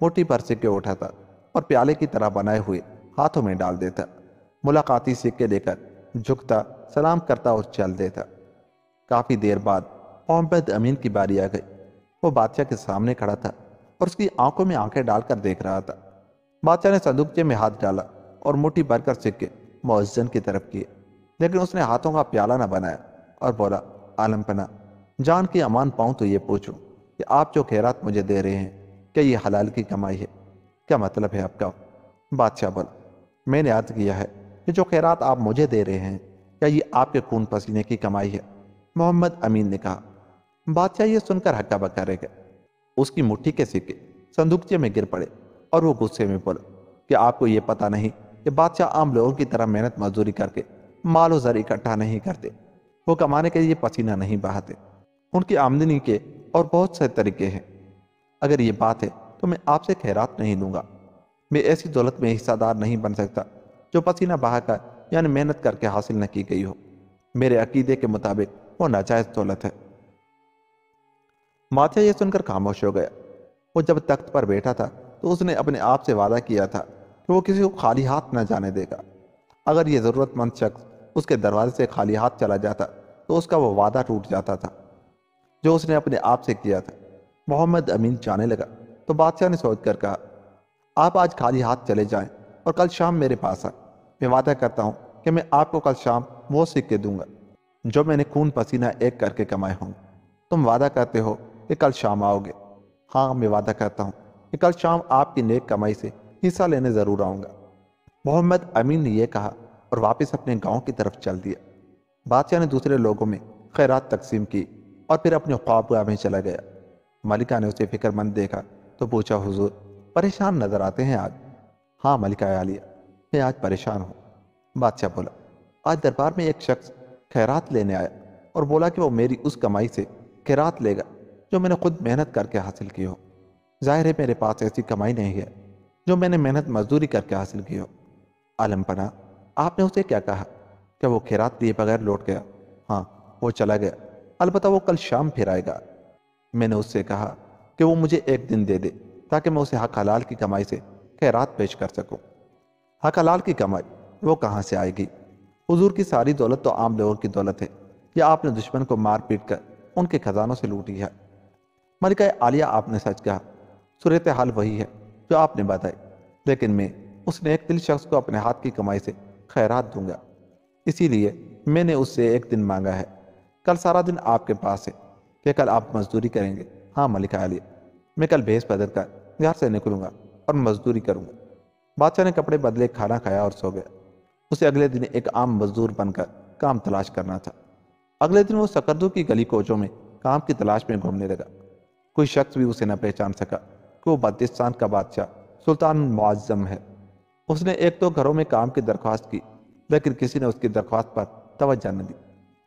موٹی پر سکے اٹھاتا اور پیالے کی طرح بنائے ہوئے ہاتھوں میں ڈال دیتا۔ ملاقاتی سکے لے کر جھکتا، سلام کرتا اور چل دیتا۔ کافی دیر بعد محمد امین کی باری آ گئی۔ وہ بادشاہ کے سامنے کھڑا تھا اور اس کی آنکھوں میں آنکھیں ڈال کر دیکھ رہا تھا۔ بادشاہ نے صندوقچے میں ہاتھ ڈالا اور مٹھی بھر کر سکے مؤذن کی طرف کیے، لیکن اس نے ہاتھوں کا پیالہ نہ بنایا اور بولا، عالم پناہ، جان کی امان پاؤں تو یہ پوچھوں کہ آپ جو خیرات مجھے دے رہے ہیں، کیا یہ حلال کی کمائی ہے؟ کیا مطلب ہے آپ کا؟ بادشاہ بولا، میں نے عرض کیا ہے کہ جو خیرات آپ مجھے دے رہے ہیں، کیا یہ آپ کے خون پسینے کی کمائی ہے؟ محمد امین نے کہا۔ بادشاہ یہ سن کر ہکا بکا رہ گیا۔ اس کی مٹھی کے سکے صندوقچے میں گر پڑے اور وہ غصے میں بولا کہ آپ کو یہ پتہ نہیں کہ بادشاہ عام لوگوں کی طرح محنت مزدوری کر کے مال و زر اکٹھا نہیں کرتے، وہ کمانے کے لیے پسینہ نہیں بہاتے۔ ان کی آمدنی کے اور بہت سے طریقے ہیں۔ اگر یہ بات ہے تو میں آپ سے خیرات نہیں لوں گا۔ میں ایسی دولت میں حصہ دار نہیں بن سکتا جو پسینہ بہا کر یعنی محنت کر کے حاصل نہ کی گئی ہو۔ میرے عقیدے کے مطابق وہ ناجائز دولت ہے۔ بادشاہ یہ سن کر خاموش ہو گیا۔ وہ جب تخت پر بیٹھا تھا تو اس نے اپنے آپ سے وعدہ کیا تھا کہ وہ کسی کو خالی ہاتھ نہ جانے دے گا۔ اگر یہ ضرورت مند شخص اس کے دروازے سے خالی ہاتھ چلا جاتا تو اس کا وہ وعدہ ٹوٹ جاتا تھا جو اس نے اپنے آپ سے کیا تھا۔ محمد امین جانے لگا تو بادشاہ نے سوچ کر کہا، آپ آج خالی ہاتھ چلے جائیں اور کل شام میرے پاس آئیں۔ میں وعدہ کرتا ہوں کہ میں آپ کو کل شام وہ سکے دوں گا جو میں نے خون پسینہ ایک کر کے کمائے ہوں۔ تم وعدہ کرتے ہو کہ کل شام آؤ گے؟ ہاں، میں وعدہ کرتا ہوں کہ کل شام آپ کی نیک کمائی سے حصہ لینے ضرور آؤں گا۔ محمد امین نے یہ کہا اور واپس اپنے گاؤں کی طرف چل دیا۔ بادشاہ نے دوسرے لوگوں میں خیرات تقسیم کی اور پھر اپنے خوابگاہ میں چلا گیا۔ ملکہ نے اسے فکر مند دیکھا تو پوچھا، حضور پریشان نظر آتے ہیں آج؟ ہاں ملکہ عالیہ، میں آج پریشان ہوں۔ بادشاہ بولا، آج دربار میں ایک شخص خیرات لینے آیا اور بولا کہ وہ میری اس کمائی سے خیرات لے گا جو میں نے خود محنت کر کے حاصل کی ہو۔ ظاہر ہے میرے پاس ایسی کمائی نہیں ہے جو میں نے محنت مزدوری کر کے حاصل کی ہو۔ عالم پناہ، آپ نے اسے کیا کہا؟ کیا وہ خیرات لیے بغیر لوٹ گیا؟ ہاں، وہ چلا گیا، البتہ وہ کل شام پھر آئے گا۔ میں نے اس سے کہا کہ وہ مجھے ایک دن دے دے تاکہ میں اسے حق حلال کی کمائی سے خیرات پیش کر سکوں۔ حق حلال کی کمائی وہ کہاں سے آئے گی؟ حضور کی ساری دولت تو عام لوگوں کی دولت ہے، یا آپ نے دشمن کو مار پیٹ کر ان کے خزانوں سے لوٹی ہے؟ ملکہ عالیہ، آپ نے سچ کہا، صورتحال وہی ہے جو آپ نے بتائی، لیکن میں اس نیک دل شخص کو اپنے ہاتھ کی کمائی سے خیرات دوں گا، اسی لیے میں نے اس سے ایک دن مانگا ہے۔ کل سارا دن آپ کے پاس ہے، کہ کل آپ مزدوری کریں گے؟ ہاں ملکہ عالیہ، میں کل بھیس بدل کر گھر سے نکلوں گا اور مزدوری کروں گا۔ بادشاہ نے کپڑے بدلے، کھانا کھایا اور سو گیا۔ اسے اگلے دن ایک عام مزدور بن کر کام تلاش کرنا تھا۔ اگلے دن وہ سکردو کی گلی کوچوں میں کام کی تلاش میں گھومنے لگا۔ کوئی شخص بھی اسے نہ پہچان سکا کہ وہ بدستان کا بادشاہ سلطان معظم ہے۔ اس نے ایک دو گھروں میں کام کی درخواست کی، لیکن کسی نے اس کی درخواست پر توجہ نہ دی۔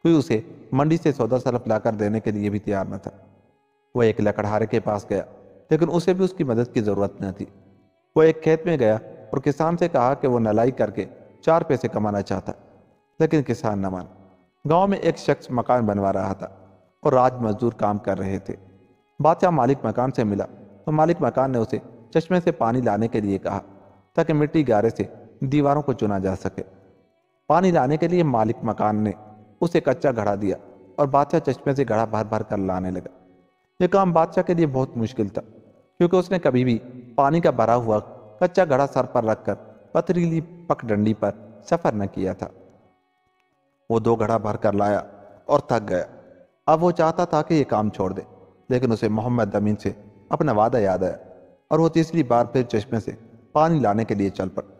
کوئی اسے منڈی سے سودا سلف لا کر دینے کے لیے بھی تیار نہ تھا۔ وہ ایک لکڑہارے کے پاس گیا، لیکن اسے بھی اس کی مدد کی ضرورت نہ تھی۔ وہ ایک کھیت میں گیا اور کسان سے کہا کہ وہ نلائی کر کے 4 پیسے کمانا چاہتا، لیکن کسان نہ مانا۔ گاؤں میں ایک شخص مکان بنوا رہا تھا اور راج مزدور کام کر رہے تھے۔ بادشاہ مالک مکان سے ملا تو مالک مکان نے اسے چشمے سے پانی لانے کے لیے کہا تاکہ مٹی گارے سے دیواروں کو چنا جا سکے۔ پانی لانے کے لیے مالک مکان نے اسے کچا گھڑا دیا اور بادشاہ چشمے سے گھڑا بھر بھر کر لانے لگا۔ یہ کام بادشاہ کے لیے بہت مشکل تھا، کیونکہ اس نے کبھی بھی پانی کا بھرا ہوا کچا گھڑا سر پر رکھ کر پتھریلی پک ڈنڈی پر سفر نہ کیا تھا۔ وہ 2 گھڑا بھر کر لایا اور تھک گیا۔ اب وہ چاہتا تھا کہ یہ کام چھوڑ دے، لیکن اسے محمد امین سے اپنا وعدہ یاد آیا اور وہ تیسری بار پھر چشمے سے پانی لانے کے لیے چل پڑا۔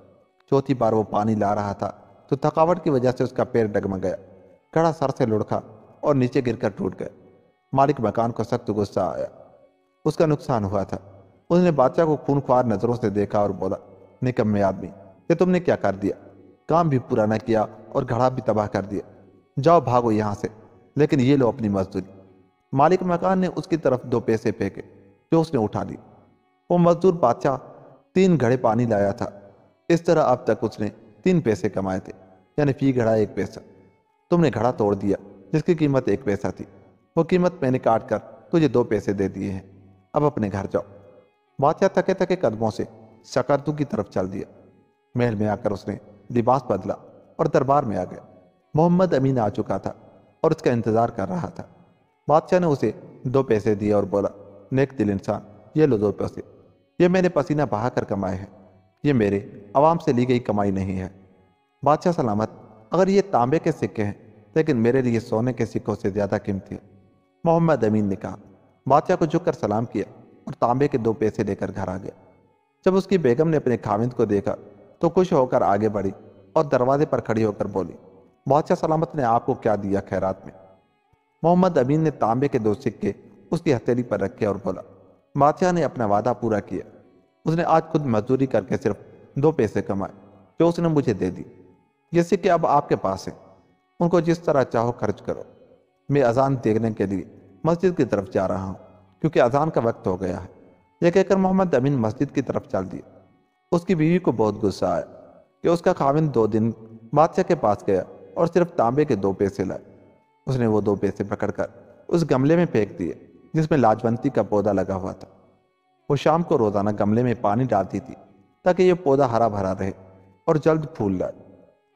چوتھی بار وہ پانی لا رہا تھا تو تھکاوٹ کی وجہ سے اس کا پیر ڈگمگایا، گھڑا سر سے لڑکھا اور نیچے گر کر ٹوٹ گیا۔ مالک مکان کو سخت غصہ آیا، اس کا نقصان ہوا تھا۔ اس نے بادشاہ کو خون خوار نظروں سے دیکھا اور بولا، نکمے آدمی، کہ تم نے کیا کر دیا؟ کام بھی پورا نہ کیا اور گھڑا بھی تباہ کر دیا۔ جاؤ بھاگو یہاں سے، لیکن یہ لو اپنی مزدوری۔ مالک مکان نے اس کی طرف 2 پیسے پھینکے جو اس نے اٹھا لی۔ وہ مزدور بادشاہ 3 گھڑے پانی لایا تھا۔ اس طرح اب تک اس نے 3 پیسے کمائے تھے، یعنی فی گھڑا 1 پیسہ۔ تم نے گھڑا توڑ دیا جس کی قیمت 1 پیسہ تھی، وہ قیمت میں نے کاٹ کر تجھے 2 پیسے دے دیے ہیں۔ اب اپنے گھر جاؤ۔ بادشاہ تھکے تھکے قدموں سے سکردو کی طرف چل دیا۔ محل میں آ کر اس نے لباس بدلا اور دربار میں آ گیا۔ محمد امین آ چکا تھا اور اس کا انتظار کر رہا تھا۔ بادشاہ نے اسے 2 پیسے دیے اور بولا، نیک دل انسان، یہ لو 2 پیسے، یہ میں نے پسینہ بہا کر کمائے ہیں، یہ میرے عوام سے لی گئی کمائی نہیں ہے۔ بادشاہ سلامت، اگر یہ تانبے کے سکے ہیں لیکن میرے لیے سونے کے سکوں سے زیادہ قیمتی ہے، محمد امین نے کہا۔ بادشاہ کو جھک کر سلام کیا اور تانبے کے 2 پیسے لے کر گھر آ گیا۔ جب اس کی بیگم نے اپنے خاوند کو دیکھا تو خوش ہو کر آگے بڑھی اور دروازے پر کھڑی ہو کر بولی، بادشاہ سلامت نے آپ کو کیا دیا خیرات میں؟ محمد امین نے تانبے کے 2 سکے اس کی ہتھیلی پر رکھے اور بولا، بادشاہ نے اپنا وعدہ پورا کیا، اس نے آج خود مزدوری کر کے صرف 2 پیسے کمائے جو اس نے مجھے دے دی۔ یہ سکے اب آپ کے پاس ہیں، ان کو جس طرح چاہو خرچ کرو۔ میں اذان دیکھنے کے لیے مسجد کی طرف جا رہا ہوں کیونکہ اذان کا وقت ہو گیا ہے۔ یہ کہہ کر محمد امین مسجد کی طرف چل دیا۔ اس کی بیوی کو بہت غصہ آیا کہ اس کا خاوند 2 دن بادشاہ کے پاس گیا اور صرف تانبے کے 2 پیسے لائے۔ اس نے وہ 2 پیسے پکڑ کر اس گملے میں پھینک دیے جس میں لاجونتی کا پودا لگا ہوا تھا۔ وہ شام کو روزانہ گملے میں پانی ڈالتی تھی تاکہ یہ پودا ہرا بھرا رہے اور جلد پھول لائے۔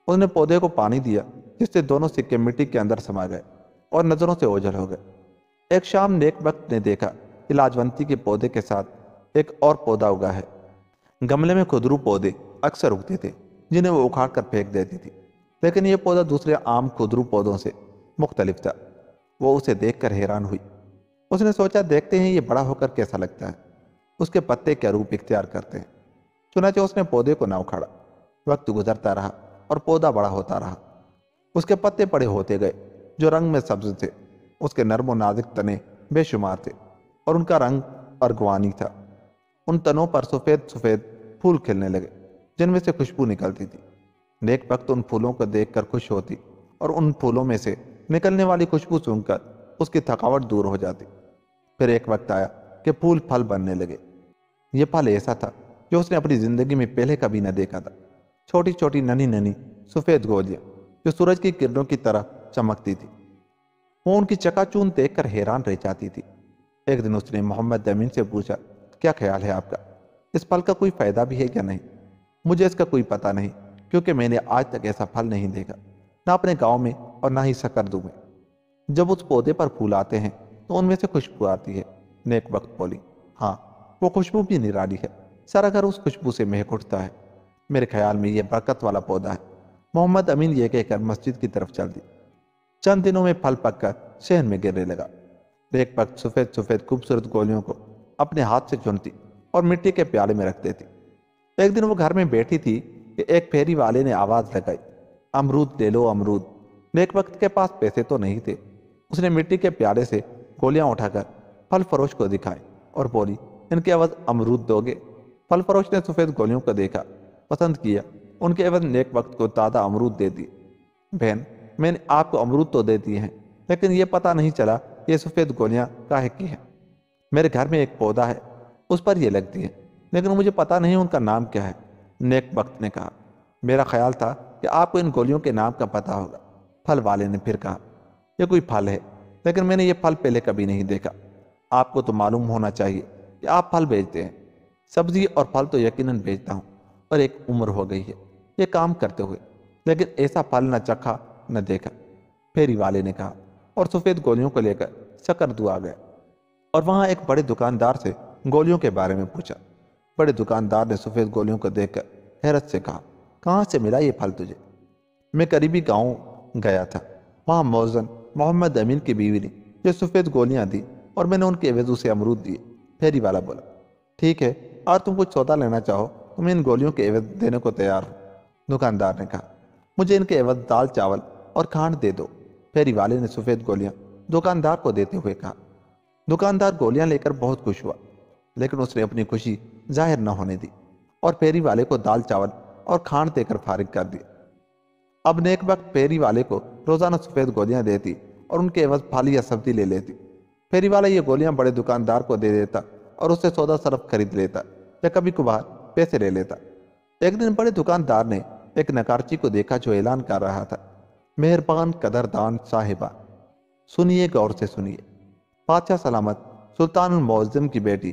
اس نے پودے کو پانی دیا جس سے دونوں سکے مٹی کے اندر سما گئے اور نظروں سے اوجھل ہو گئے۔ ایک شام نیک وقت نے دیکھا کہ لاجونتی کے پودے کے ساتھ ایک اور پودا اگا ہے۔ گملے میں خودرو پودے اکثر اگتے تھے جنہیں وہ اکھاڑ کر پھینک دیتی تھی، لیکن یہ پودا دوسرے عام خودرو پودوں سے مختلف تھا۔ وہ اسے دیکھ کر حیران ہوئی۔ اس نے سوچا، دیکھتے ہیں یہ بڑا ہو کر کیسا لگتا ہے، اس کے پتے کیا روپ اختیار کرتے ہیں۔ چنانچہ اس نے پودے کو نہ اکھاڑا۔ وقت گزرتا رہا اور پودا بڑا ہوتا رہا۔ اس کے پتے بڑے ہوتے گئے جو رنگ میں سبز تھے۔ اس کے نرم و نازک تنے بے شمار تھے اور ان کا رنگ ارغوانی تھا۔ ان تنوں پر سفید سفید پھول کھلنے لگے جن میں سے خوشبو نکلتی تھی۔ نیک وقت ان پھولوں کو دیکھ کر خوش ہوتی اور ان پھولوں میں سے نکلنے والی خوشبو سونگھ کر اس کی تھکاوٹ دور ہو جاتی۔ پھر ایک وقت آیا کہ پھول پھل بننے لگے۔ یہ پھل ایسا تھا جو اس نے اپنی زندگی میں پہلے کبھی نہ دیکھا تھا۔ چھوٹی چھوٹی ننھی ننھی سفید گولیاں جو سورج کی کرنوں کی طرح چمکتی تھی۔ وہ ان کی چکا چون دیکھ کر حیران رہ جاتی تھی۔ ایک دن اس نے محمد امین سے پوچھا، کیا خیال ہے آپ کا، اس پھل کا کوئی فائدہ بھی ہے یا نہیں؟ مجھے اس کا کوئی پتہ نہیں کیونکہ میں نے آج تک ایسا پھل نہیں دیکھا، نہ اپنے گاؤں میں اور نہ ہی سکردو میں۔ جب اس پودے پر پھول آتے ہیں تو ان میں سے خوشبو آتی ہے۔ نیک وقت بولی، ہاں وہ خوشبو بھی نرالی ہے، سارا گھر اس خوشبو سے مہک اٹھتا ہے۔ میرے خیال میں یہ برکت والا پودا ہے۔ محمد امین یہ کہہ کر مسجد کی طرف چل دی۔ چند دنوں میں پھل پک کر صحن میں گرنے لگا۔ نیک وقت سفید سفید خوبصورت گولیوں کو اپنے ہاتھ سے چنتی اور مٹی کے پیالے میں رکھ دیتی۔ ایک دن وہ گھر میں بیٹھی تھی کہ ایک پھیری والے نے آواز لگائی، امرود لے لو امرود۔ نیک وقت کے پاس پیسے تو نہیں تھے۔ اس نے مٹی کے پیالے سے گولیاں اٹھا کر پھل فروش کو دکھائی اور بولی، ان کے عوض امرود دو گے؟ پھل فروش نے سفید گولیوں کو دیکھا، پسند کیا، ان کے عوض نیک وقت کو تازہ امرود دے دیے۔ بہن، میں نے آپ کو امرود تو دے دیے ہیں لیکن یہ پتہ نہیں چلا یہ سفید گولیاں کاہے کی ہیں۔ میرے گھر میں ایک پودا ہے، اس پر یہ لگتی ہے، لیکن مجھے پتہ نہیں ان کا نام کیا ہے۔ نیک وقت نے کہا، میرا خیال تھا کہ آپ کو ان گولیوں کے نام کا پتہ ہوگا۔ پھل والے نے پھر کہا، یہ کوئی پھل ہے لیکن میں نے یہ پھل پہلے کبھی نہیں دیکھا۔ آپ کو تو معلوم ہونا چاہیے کہ آپ پھل بیچتے ہیں۔ سبزی اور پھل تو یقیناً بیچتا ہوں، اور ایک عمر ہو گئی ہے یہ کام کرتے ہوئے، لیکن ایسا پھل نہ چکھا نہ دیکھا۔ پھیری والے نے کہا اور سفید گولیوں کو لے کر سکردو آ گیا اور وہاں ایک بڑے دکاندار سے گولیوں کے بارے میں پوچھا۔ بڑے دکاندار نے سفید گولیوں کو دیکھ کر حیرت سے کہا، کہاں سے ملا یہ پھل تجھے؟ میں قریبی گاؤں گیا تھا، وہاں موزن محمد امین کی بیوی نے یہ سفید گولیاں دی اور میں نے ان کے عوض اسے امرود دیے۔ پھیری والا بولا، ٹھیک ہے، اور تم کچھ سودا لینا چاہو تو میں ان گولیوں کے عوض دینے کو تیار ہوں۔ دکاندار نے کہا، مجھے ان کے عوض دال چاول اور کھانڈ دے دو۔ پھیری والے نے سفید گولیاں دکاندار کو دیتے ہوئے کہا۔ دکاندار گولیاں لے کر بہت خوش ہوا، لیکن اس نے اپنی خوشی ظاہر نہ ہونے دی اور پھیری والے کو دال چاول اور کھانڈ دے کر فارغ کر دیا۔ اب نیک وقت پھیری والے کو روزانہ سفید گولیاں دیتی اور ان کے عوض پھل یا سبزی لے لیتی۔ پھیری والا یہ گولیاں بڑے دکاندار کو دے دیتا اور اس سے سودا صرف خرید لیتا یا کبھی کبھار پیسے لے لیتا۔ ایک دن بڑے دکاندار نے ایک نکارچی کو دیکھا جو اعلان کر رہا تھا، مہربان قدردان صاحبہ، سنیے غور سے سنیے، بادشاہ سلامت سلطان المعظم کی بیٹی